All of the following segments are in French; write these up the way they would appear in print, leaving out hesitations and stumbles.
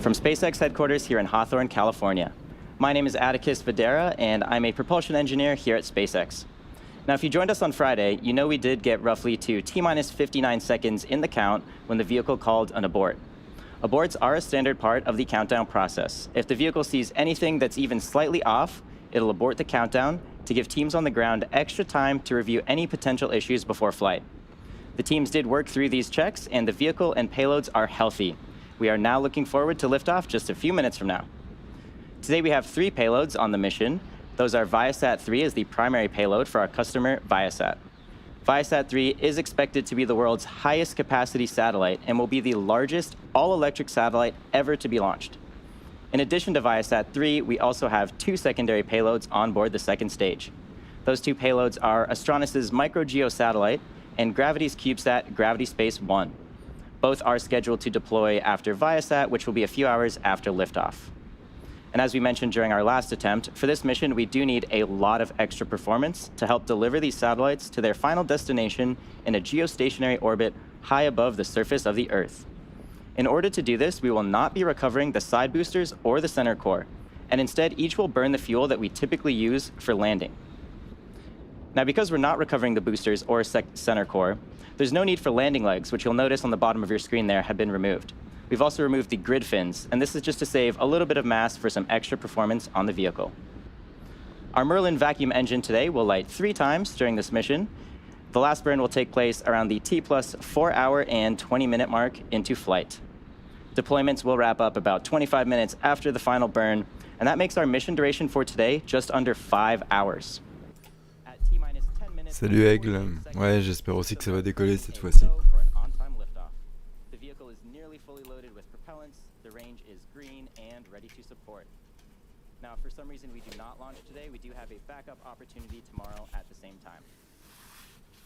from SpaceX headquarters here in Hawthorne, California. My name is Atticus Videra, and I'm a propulsion engineer here at SpaceX. Now, if you joined us on Friday, you know we did get roughly to T-minus 59 seconds in the count when the vehicle called an abort. Aborts are a standard part of the countdown process. If the vehicle sees anything that's even slightly off, it'll abort the countdown to give teams on the ground extra time to review any potential issues before flight. The teams did work through these checks, and the vehicle and payloads are healthy. We are now looking forward to liftoff just a few minutes from now. Today we have 3 payloads on the mission. Those are ViaSat-3 as the primary payload for our customer, ViaSat. ViaSat-3 is expected to be the world's highest capacity satellite and will be the largest all-electric satellite ever to be launched. In addition to ViaSat-3, we also have 2 secondary payloads on board the second stage. Those 2 payloads are Astronis' micro-geo satellite and Gravity's CubeSat Gravity Space 1. Both are scheduled to deploy after ViaSat, which will be a few hours after liftoff. And as we mentioned during our last attempt, for this mission, we do need a lot of extra performance to help deliver these satellites to their final destination in a geostationary orbit high above the surface of the Earth. In order to do this, we will not be recovering the side boosters or the center core, and instead each will burn the fuel that we typically use for landing. Now, because we're not recovering the boosters or center core, there's no need for landing legs, which you'll notice on the bottom of your screen there have been removed. We've also removed the grid fins, and this is just to save a little bit of mass for some extra performance on the vehicle. Our Merlin vacuum engine today will light 3 times during this mission. The last burn will take place around the T plus 4 hour and 20-minute mark into flight. Deployments will wrap up about 25 minutes after the final burn, and that makes our mission duration for today just under 5 hours. Salut Aigle, ouais j'espère aussi que ça va décoller cette fois-ci. The vehicle is nearly fully loaded with propellants, the range is green and ready to support. Now, if for some reason we do not launch today, we do have a backup opportunity tomorrow at the same time.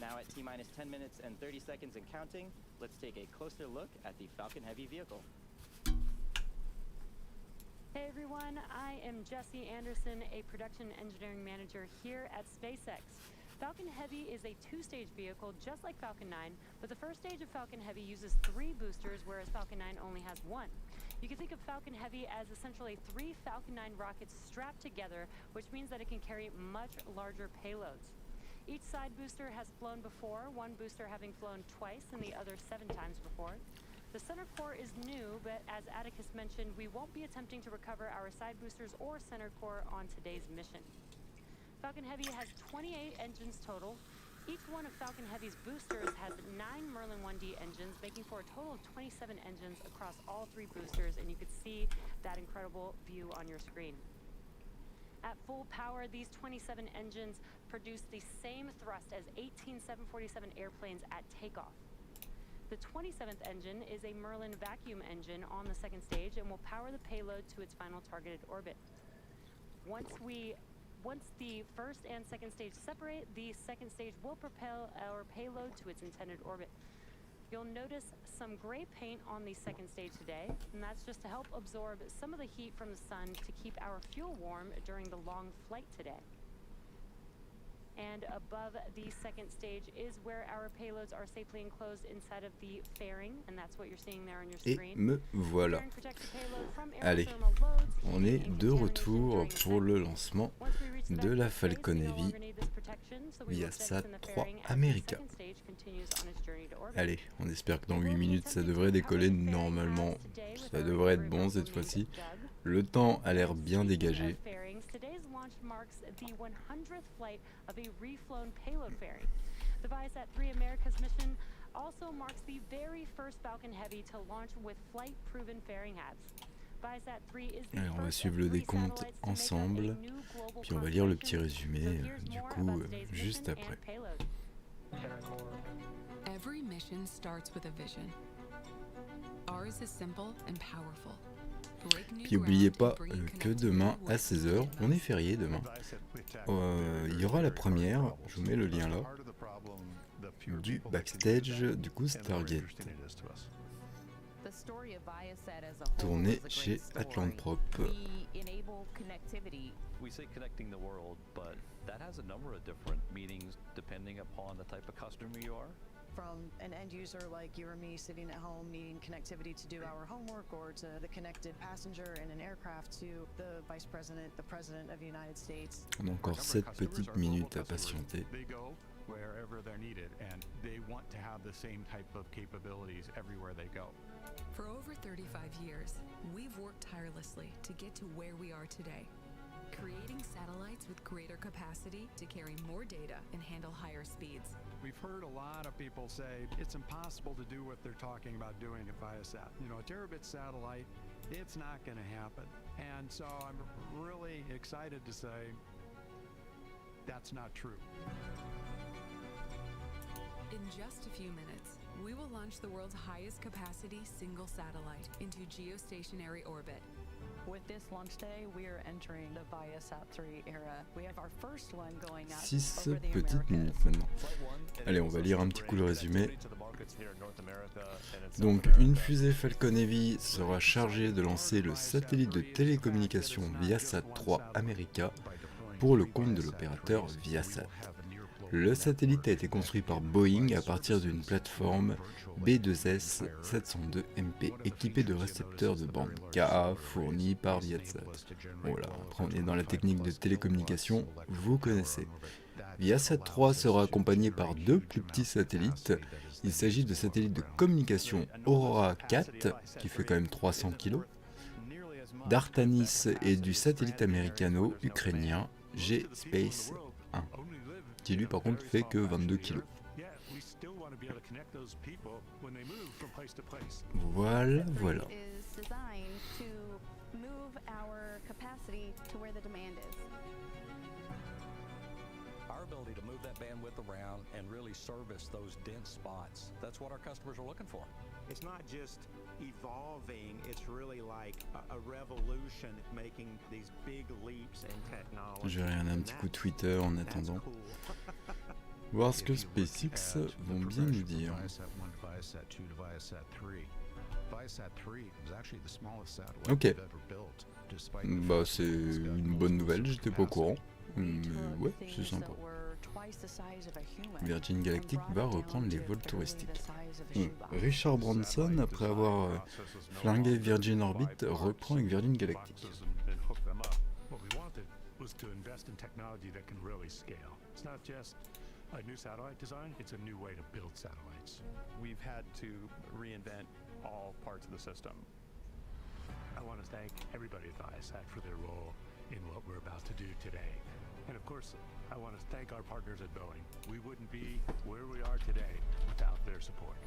Now at T-minus 10 minutes and 30 seconds and counting, let's take a closer look at the Falcon Heavy vehicle. Hey everyone, I am Jesse Anderson, a production engineering manager here at SpaceX. Falcon Heavy is a 2-stage vehicle just like Falcon 9, but the first stage of Falcon Heavy uses 3 boosters, whereas Falcon 9 only has 1. You can think of Falcon Heavy as essentially 3 Falcon 9 rockets strapped together, which means that it can carry much larger payloads. Each side booster has flown before, one booster having flown twice and the other 7 times before. The center core is new, but as Atticus mentioned, we won't be attempting to recover our side boosters or center core on today's mission. Falcon Heavy has 28 engines total. Each one of Falcon Heavy's boosters has 9 Merlin 1D engines, making for a total of 27 engines across all 3 boosters, and you can see that incredible view on your screen. At full power, these 27 engines produce the same thrust as 18 747 airplanes at takeoff. The 27th engine is a Merlin vacuum engine on the second stage and will power the payload to its final targeted orbit. Once the first and second stage separate, the second stage will propel our payload to its intended orbit. You'll notice some gray paint on the second stage today, and that's just to help absorb some of the heat from the sun to keep our fuel warm during the long flight today. And above the second stage is where our payloads are safely enclosed inside of the fairing, and that's what you're seeing there on your Et screen. me voilà. Allez, on est de retour pour le lancement de la Falcon Heavy ViaSat-3 America. Allez, on espère que dans 8 minutes ça devrait décoller. Normalement, ça devrait être bon cette fois-ci. Le temps a l'air bien dégagé. Today's launch marks the 100th flight of a reflown payload fairing. The ViaSat-3 America's mission also marks the very first Falcon Heavy to launch with flight-proven fairing hats. ViaSat-3 is the Alors, on va first suivre le of 3 décompte satellites to make up a ensemble, new global puis on va lire le petit constellation. résumé So here's du more coup about today's juste mission après. and payload. Every mission starts with a vision. Ours is simple and powerful. Puis n'oubliez pas que demain à 16h, on est férié demain. Il y aura la première, je vous mets le lien là, du backstage du coup Stargate. Tourné chez Atlant Prop. We say connecting the world, but that has a number of different meanings depending upon the type of customer you are. from an end user like you or me sitting at home needing connectivity to do our homework, or to the connected passenger in an aircraft, to the Vice President, the President of the United States. On a encore 7 petites minutes à patienter. They go wherever they're needed, and they want to have the same type of capabilities everywhere they go. For over 35 years, we've worked tirelessly to get to where we are today, creating satellites with greater capacity to carry more data and handle higher speeds. We've heard a lot of people say it's impossible to do what they're talking about doing at ViaSat. You know, a terabit satellite, it's not going to happen. And so I'm really excited to say that's not true. In just a few minutes, we will launch the world's highest capacity single satellite into geostationary orbit. With this launch day, we are entering the ViaSat-3 era. We have our first one going out 6 over the petites Americas. minutes maintenant. Allez, on va lire un petit coup le résumé. Donc, une fusée Falcon Heavy sera chargée de lancer le satellite de télécommunications ViaSat-3 Amériques pour le compte de l'opérateur ViaSat. Le satellite a été construit par Boeing à partir d'une plateforme B2S 702MP équipée de récepteurs de bande KA fournis par ViaSat. Voilà, après on est dans la technique de télécommunication, vous connaissez. ViaSat-3 sera accompagné par 2 plus petits satellites. Il s'agit de satellites de communication Aurora 4, qui fait quand même 300 kg, d'Artanis et du satellite américano-ukrainien G-Space 1. Qui lui par contre fait que 22 kg. Voilà, voilà. Our ability to move that bandwidth around and really service those dense spots. That's what our customers are looking for. It's not just evolving, it's really like a revolution making these big leaps in technology. Je vais regarder un petit coup de Twitter en attendant. Voir ce que SpaceX vont bien nous dire. Ok. Bah c'est une bonne nouvelle, j'étais pas au courant. Mais ouais, c'est sympa. Virgin Galactic va reprendre les vols touristiques. Richard Branson, après avoir flingué Virgin Orbit, reprend avec Virgin Galactic. A new satellite design, it's a new way to build satellites. We've had to reinvent all parts of the system. I want to thank everybody at ViaSat for their role in what we're about to do today. And of course, I want to thank our partners at Boeing. We wouldn't be where we are today without their support.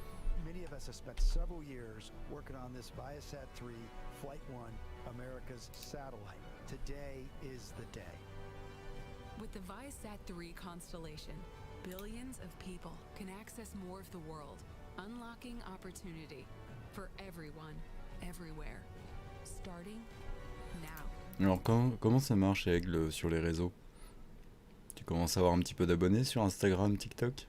Many of us have spent several years working on this ViaSat-3 Flight 1 America's satellite. Today is the day. With the ViaSat-3 constellation, billions of people can access more of the world, unlocking opportunity for everyone, everywhere, starting now. Alors comment ça marche avec sur les réseaux? Tu commences à avoir un petit peu d'abonnés sur Instagram, TikTok?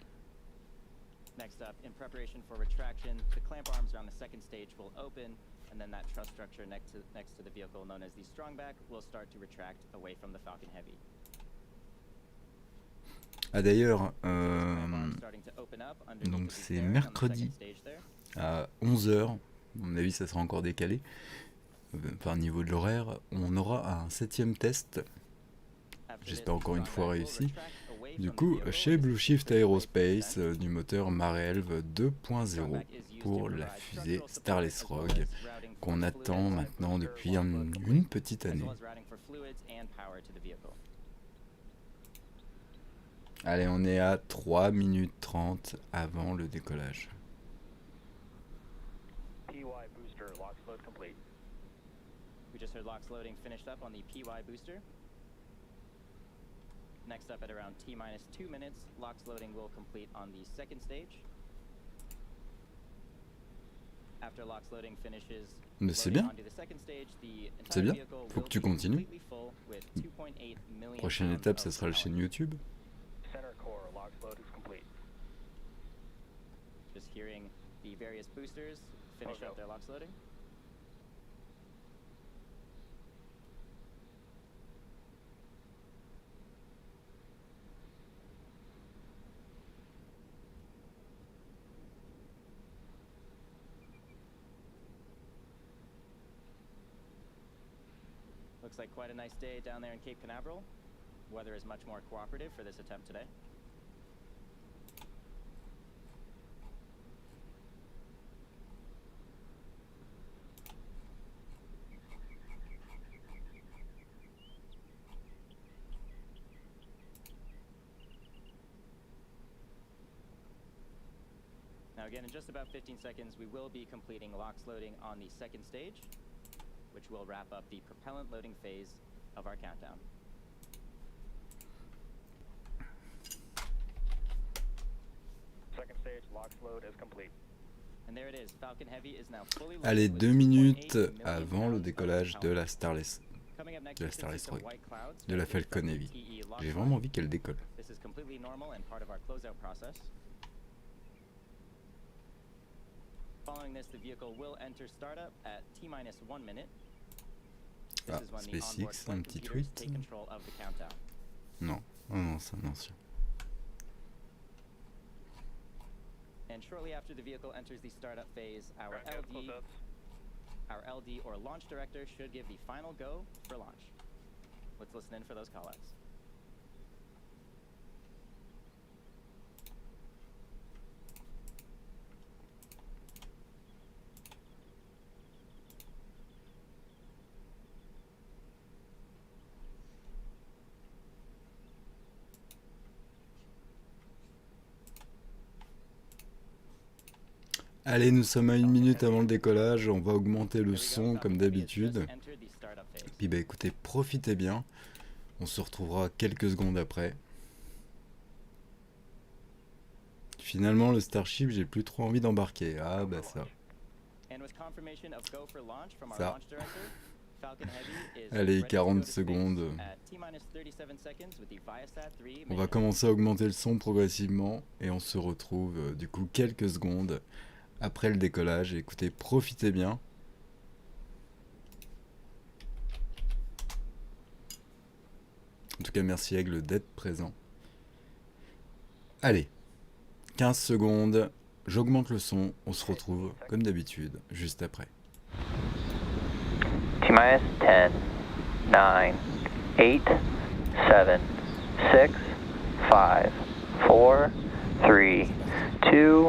Next up, in preparation for retraction, the clamp arms around the second stage will open, and then that truss structure next to the vehicle known as the strongback will start to retract away from the Falcon Heavy. Ah d'ailleurs, donc c'est mercredi à 11h, à mon avis ça sera encore décalé, enfin niveau de l'horaire, on aura un 7ème test, j'espère encore une fois réussi, du coup chez Blue Shift Aerospace du moteur Marelv 2.0 pour la fusée Starless Rogue qu'on attend maintenant depuis une petite année. Allez, on est à 3 minutes 30 avant le décollage. PY booster LOX load complete. We just heard LOX loading finished up on the PY booster. Next up at around T-minus 2 minutes, LOX loading will complete on the second stage. After LOX loading finishes, mais c'est bien. C'est bien. Faut que tu continues. Prochaine étape, ça sera la chaîne YouTube. Just hearing the various boosters finish up their LOX loading. Looks like quite a nice day down there in Cape Canaveral. Weather is much more cooperative for this attempt today. Now again, in just about 15 seconds, we will be completing LOX loading on the second stage, which will wrap up the propellant loading phase of our countdown. Second stage LOX load is complete. And there it is. Falcon Heavy is now fully loaded Allez, with 2 2.8 minutes million avant le pounds of décollage de propellant. la Starless, Coming up next, de la you can see Starless some 3, white clouds de la from the Falcon Heavy. TE LOX J'ai line. vraiment envie qu'elle décolle. This is completely normal and part of our closeout process. Following this, the vehicle will enter startup at T-minus 1 minute. This Ah, is when the SpaceX, onboard un flight petit computers tweet. take control of the countdown. Non, oh non, c'est un ancien. And shortly after the vehicle enters the startup phase, our LD or launch director should give the final go for launch. Let's listen in for those callouts. Allez, nous sommes à 1 minute avant le décollage, on va augmenter le son comme d'habitude. Puis bah écoutez, profitez bien, on se retrouvera quelques secondes après. Finalement le Starship, j'ai plus trop envie d'embarquer, ah bah ça. Ça. Allez, 40 secondes. On va commencer à augmenter le son progressivement et on se retrouve du coup quelques secondes après le décollage. Écoutez, profitez bien. En tout cas, merci Aigle d'être présent. Allez, 15 secondes, j'augmente le son, on se retrouve comme d'habitude juste après. T-minus 10, 9, 8, 7, 6, 5, 4, 3, 2,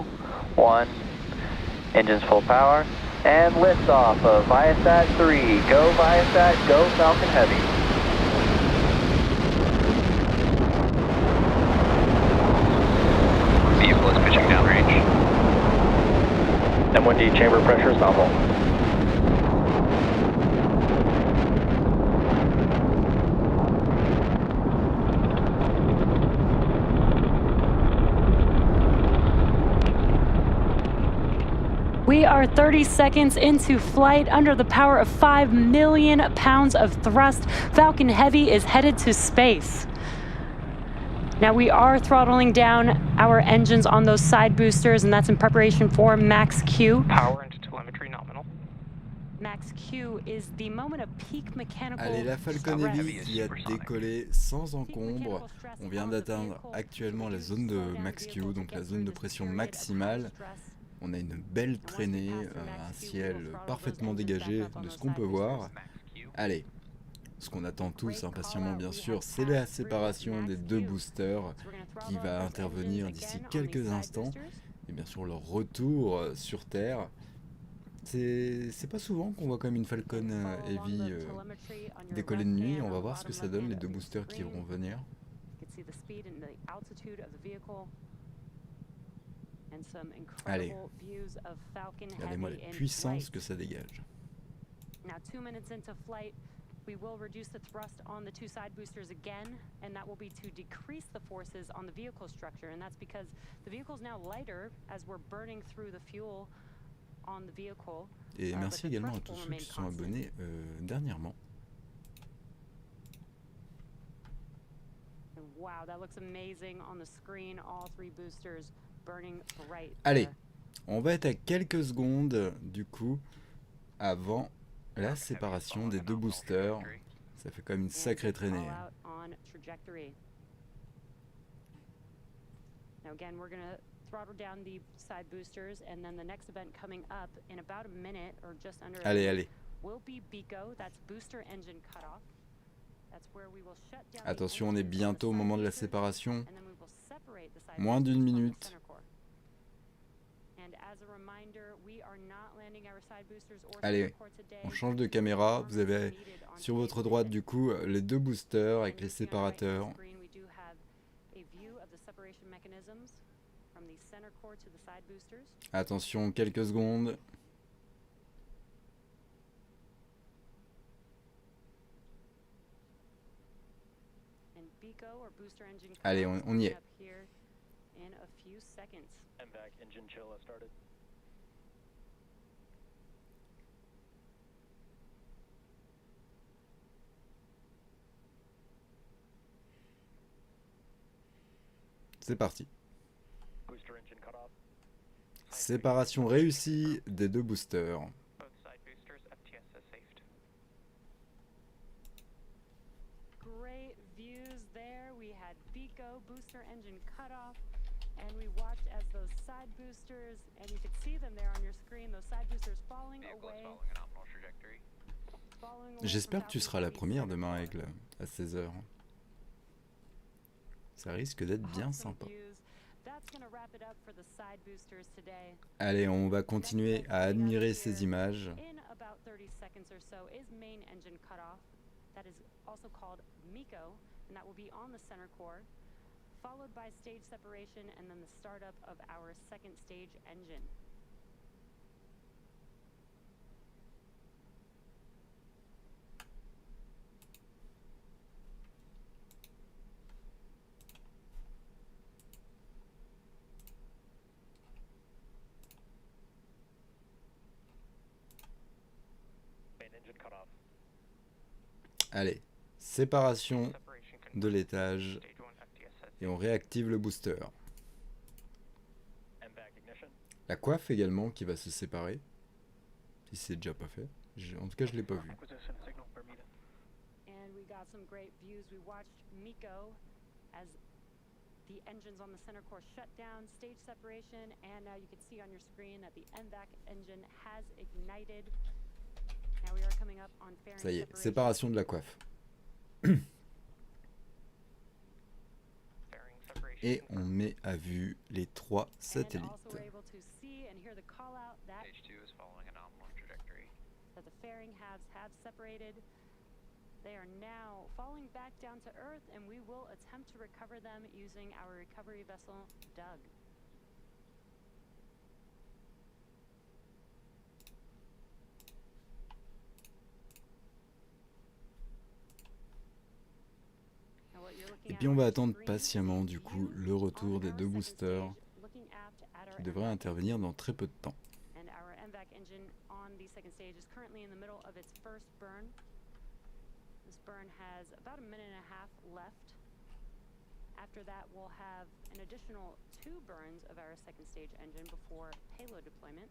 1. Engines full power. And liftoff of ViaSat-3. Go ViaSat, go Falcon Heavy. Vehicle is pitching downrange. M1D chamber pressure is nominal. We are 30 seconds into flight under the power of 5 million pounds of thrust. Falcon Heavy is headed to space. Now we are throttling down our engines on those side boosters, and that's in preparation for max Q. Power into telemetry nominal. Max Q is the moment of peak mechanical Allez, la Falcon Heavy qui a décollé sans encombre. On vient d'atteindre actuellement la zone de max Q, donc la zone de pression maximale. On a une belle traînée, un ciel parfaitement dégagé de ce qu'on peut voir. Allez, ce qu'on attend tous impatiemment bien sûr, c'est la séparation des deux boosters qui va intervenir d'ici quelques instants. Et bien sûr leur retour sur Terre. C'est pas souvent qu'on voit comme une Falcon Heavy décoller de nuit. On va voir ce que ça donne, les deux boosters qui vont venir. Allez, regardez-moi la puissance que ça dégage. Now 2 minutes into flight, we will reduce the thrust on the two side boosters again, and that will be to decrease the forces on the vehicle structure, and that's because the vehicle is now lighter as we're burning through the fuel on the vehicle. Et merci également à tous ceux qui se sont abonnés dernièrement. Wow, that looks amazing on the screen, all three boosters. Allez, on va être à quelques secondes du coup avant la séparation des deux boosters. Ça fait quand même une sacrée traînée. Allez, allez. Attention, on est bientôt au moment de la séparation. Moins d'1 minute. Allez, on change de caméra. Vous avez sur votre droite du coup les deux boosters avec les séparateurs. Attention, quelques secondes. Allez, on y est. C'est parti. Séparation réussie des deux boosters. Great views there. We had Pico booster engine cutoff, and we watched as those side boosters, and you could see them there on your screen, those side boosters falling away. J'espère que tu seras la première demain, Aigle, à 16h. Ça risque d'être bien sympa. Allez, on va continuer à admirer ces images. Followed by stage separation and then the startup of our second stage engine. Allez, séparation de l'étage et on réactive le booster. La coiffe également qui va se séparer, si c'est déjà pas fait. En tout cas, je l'ai pas vu. The engines on the center core shut down, stage separation, and now you can see on your screen that the MVAC engine has ignited. Now we are coming up on fairing Ça y est, separation. séparation de la coiffe. Et on met à vue les 3 satellites. They are now falling back down to Earth, and we will attempt to recover them using our recovery vessel, Doug. Et puis on va attendre patiemment du coup le retour des deux boosters qui devraient intervenir dans très peu de temps. And our MVAC engine on the second stage is currently in the middle of its first burn. This burn has about a minute and a half left. After that, we'll have an additional 2 burns of our second stage engine before payload deployment.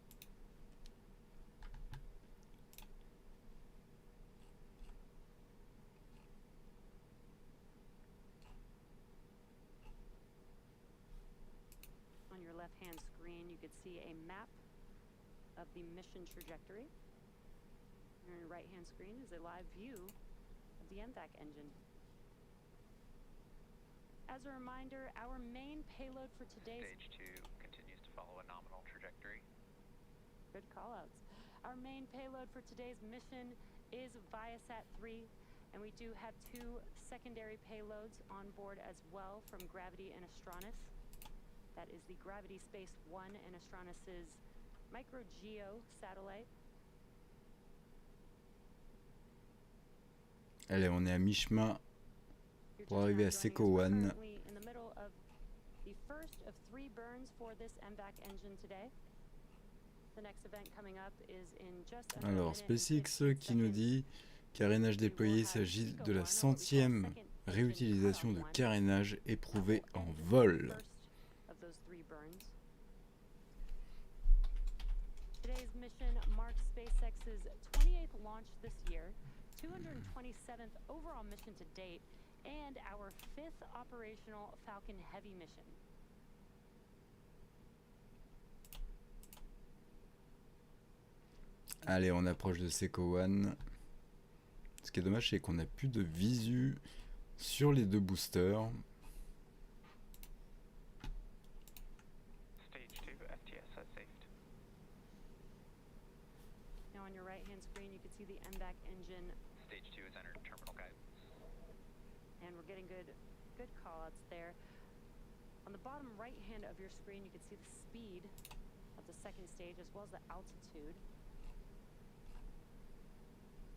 On your left-hand screen, you could see a map of the mission trajectory. On your right-hand screen is a live view of the MVAC engine. As a reminder, our main payload for today's... Stage 2 continues to follow a nominal trajectory. Good call-outs. Our main payload for today's mission is ViaSat-3, and we do have 2 secondary payloads on board as well from Gravity and Astronis. That is the Gravity Space 1 and Astronis's micro-geo satellite. Allez, on est à mi-chemin pour arriver à Seco 1. Alors, SpaceX qui nous dit carénage déployé, il s'agit de la 100e réutilisation de carénage éprouvé en vol. Today's mission marks SpaceX's 28th launch this year, 227th overall mission to date, and our 5th operational Falcon Heavy mission. Allez, on approche de Seco 1. Ce qui est dommage, c'est qu'on n'a plus de visu sur les deux boosters. Stage 2, FTS has saved. Now on your right-hand screen, you can see the MVAC engine. Stage 2 has entered terminal guidance. And we're getting good call-outs there. On the bottom right-hand of your screen, you can see the speed of the second stage as well as the altitude.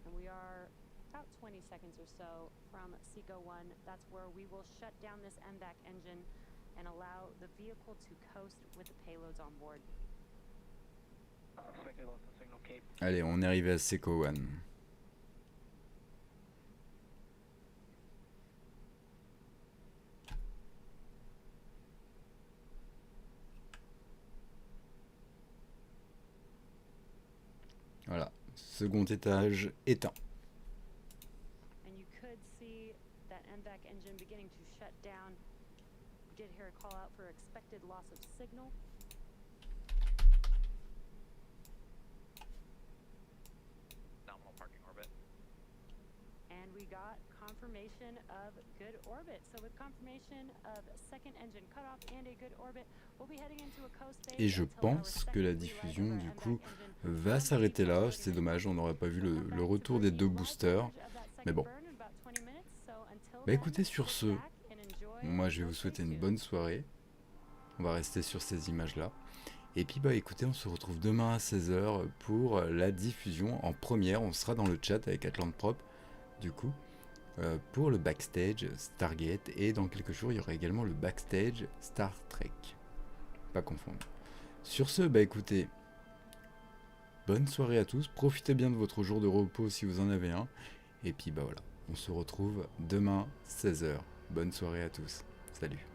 And we are about 20 seconds or so from SECO 1. That's where we will shut down this MVAC engine and allow the vehicle to coast with the payloads on board. Looks like we lost the signal, Cape. Allez, on est arrivé à SECO 1. Voilà, second étage éteint. And you could see that MVAC engine beginning to shut down. We did hear a call out for expected loss of signal. Nominal parking orbit. And we got confirmation of good orbit. So with confirmation of second engine cutoff and a good orbit, we'll be heading into a coast stage. Et je pense que la diffusion du coup va s'arrêter là. C'est dommage, on n'aurait pas vu le retour des deux boosters. Mais bon. Bah écoutez, sur ce, moi je vais vous souhaiter une bonne soirée. On va rester sur ces images là. Et puis bah écoutez, on se retrouve demain à 16 h pour la diffusion en première. On sera dans le chat avec Atlantprop du coup. Pour le backstage Stargate, et dans quelques jours il y aura également le backstage Star Trek, pas confondre. Sur ce, bah écoutez, bonne soirée à tous, profitez bien de votre jour de repos si vous en avez un, et puis bah voilà, on se retrouve demain 16 h. Bonne soirée à tous, salut.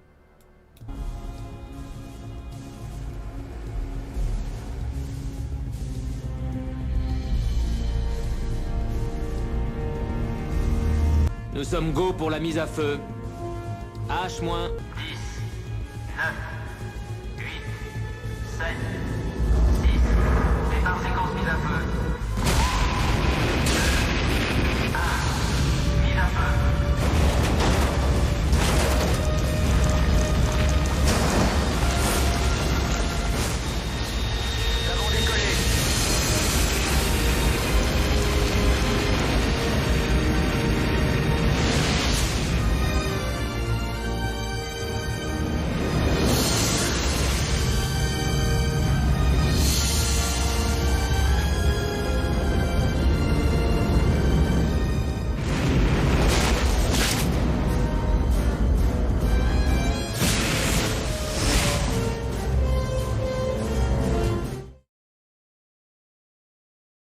Nous sommes go pour la mise à feu. H-10, 9, 8, 7, 6. Départ séquence mise à feu.